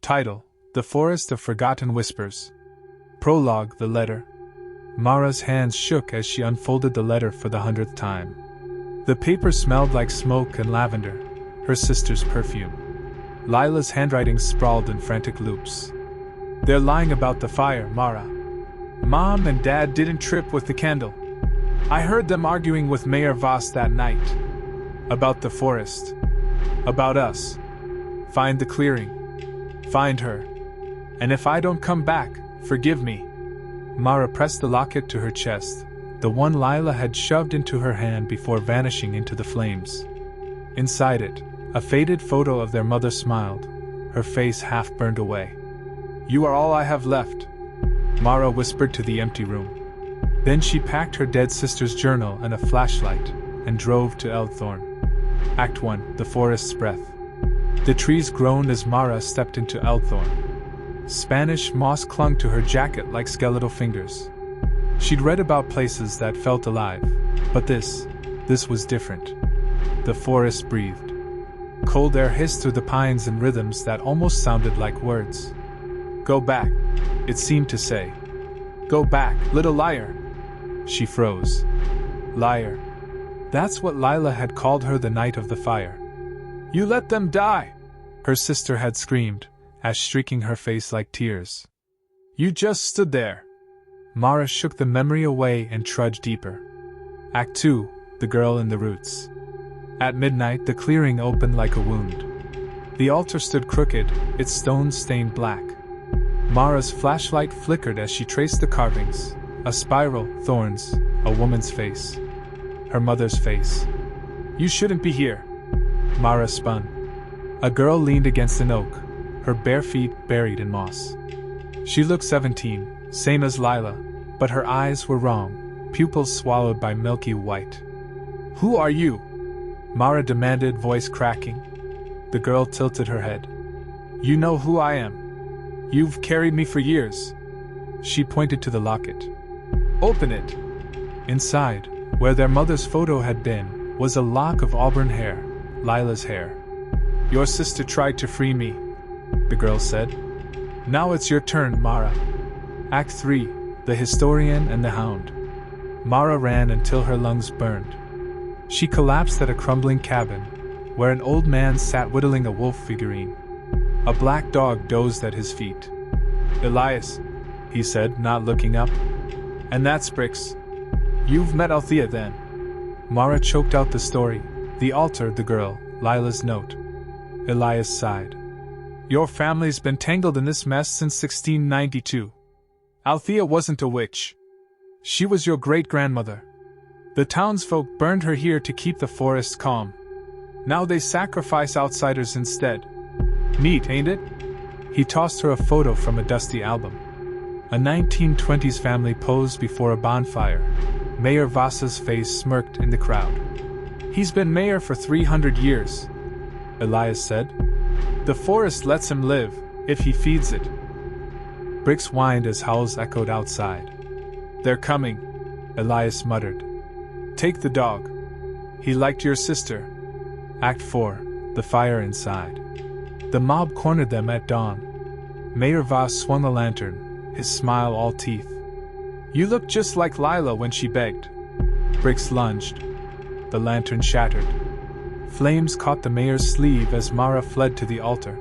Title: The Forest of Forgotten Whispers. Prologue: The Letter. Mara's hands shook as she unfolded the letter for the 100th time. The paper smelled like smoke and lavender, her sister's perfume. Lila's handwriting sprawled in frantic loops. "They're lying about the fire, Mara. Mom and Dad didn't trip with the candle. I heard them arguing with Mayor Voss that night. About the forest. About us. Find the clearing. Find her. And if I don't come back, forgive me." Mara pressed the locket to her chest, the one Lila had shoved into her hand before vanishing into the flames. Inside it, a faded photo of their mother smiled, her face half burned away. "You are all I have left," Mara whispered to the empty room. Then she packed her dead sister's journal and a flashlight, and drove to Eldthorn. Act 1: The Forest's Breath. The trees groaned as Mara stepped into Eldthorn. Spanish moss clung to her jacket like skeletal fingers. She'd read about places that felt alive, but this was different. The forest breathed. Cold air hissed through the pines in rhythms that almost sounded like words. "Go back," it seemed to say. "Go back, little liar." She froze. Liar. That's what Lila had called her the night of the fire. "You let them die!" her sister had screamed, as streaking her face like tears. "You just stood there." Mara shook the memory away and trudged deeper. Act 2: The Girl in the Roots. At midnight, the clearing opened like a wound. The altar stood crooked, its stones stained black. Mara's flashlight flickered as she traced the carvings: a spiral, thorns, a woman's face. Her mother's face. "You shouldn't be here." Mara spun. A girl leaned against an oak, her bare feet buried in moss. She looked 17, same as Lila, but her eyes were wrong, pupils swallowed by milky white. "Who are you?" Mara demanded, voice cracking. The girl tilted her head. "You know who I am. You've carried me for years." She pointed to the locket. "Open it." Inside, where their mother's photo had been, was a lock of auburn hair, Lila's hair. "Your sister tried to free me," the girl said. "Now it's your turn, Mara." Act 3: The Historian and the Hound. Mara ran until her lungs burned. She collapsed at a crumbling cabin, where an old man sat whittling a wolf figurine. A black dog dozed at his feet. "Elias," he said, not looking up. "And that's Brix. You've met Althea then." Mara choked out the story: the altar, the girl, Lila's note. Elias sighed. "Your family's been tangled in this mess since 1692. Althea wasn't a witch. She was your great-grandmother. The townsfolk burned her here to keep the forest calm. Now they sacrifice outsiders instead. Neat, ain't it?" He tossed her a photo from a dusty album. A 1920s family posed before a bonfire. Mayor Voss's face smirked in the crowd. "He's been mayor for 300 years," Elias said. "The forest lets him live, if he feeds it." Bricks whined as howls echoed outside. "They're coming," Elias muttered. "Take the dog. He liked your sister." Act 4: The Fire Inside. The mob cornered them at dawn. Mayor Voss swung a lantern, his smile all teeth. "You look just like Lila when she begged." Bricks lunged. The lantern shattered. Flames caught the mayor's sleeve as Mara fled to the altar.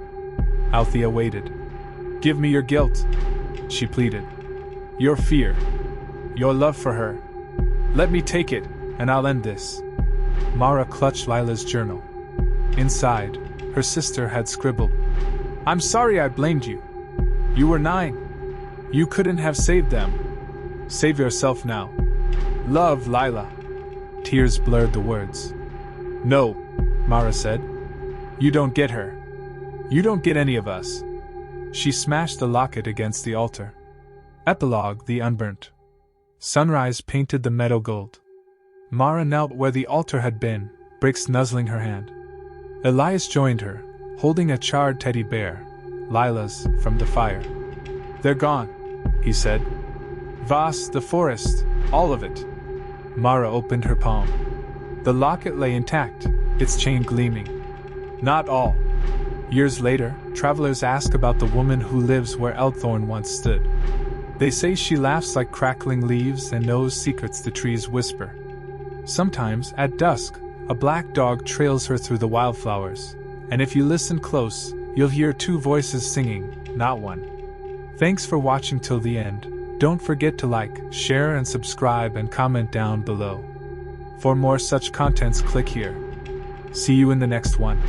Althea waited. "Give me your guilt," she pleaded. "Your fear. Your love for her. Let me take it, and I'll end this." Mara clutched Lila's journal. Inside, her sister had scribbled, "I'm sorry I blamed you. You were 9. You couldn't have saved them. Save yourself now. Love, Lila." Tears blurred the words. "No," Mara said. "You don't get her. You don't get any of us." She smashed the locket against the altar. Epilogue: The Unburnt. Sunrise painted the meadow gold. Mara knelt where the altar had been, Brix nuzzling her hand. Elias joined her, holding a charred teddy bear, Lila's, from the fire. "They're gone," he said. "Voss, the forest, all of it." Mara opened her palm. The locket lay intact, its chain gleaming. "Not all," Years later, travelers ask about the woman who lives where Eldthorn once stood. They say she laughs like crackling leaves and knows secrets the trees whisper. Sometimes, at dusk, a black dog trails her through the wildflowers, and if you listen close, you'll hear two voices singing, not one. Thanks for watching till the end. Don't forget to like, share and subscribe and comment down below. For more such contents, click here. See you in the next one.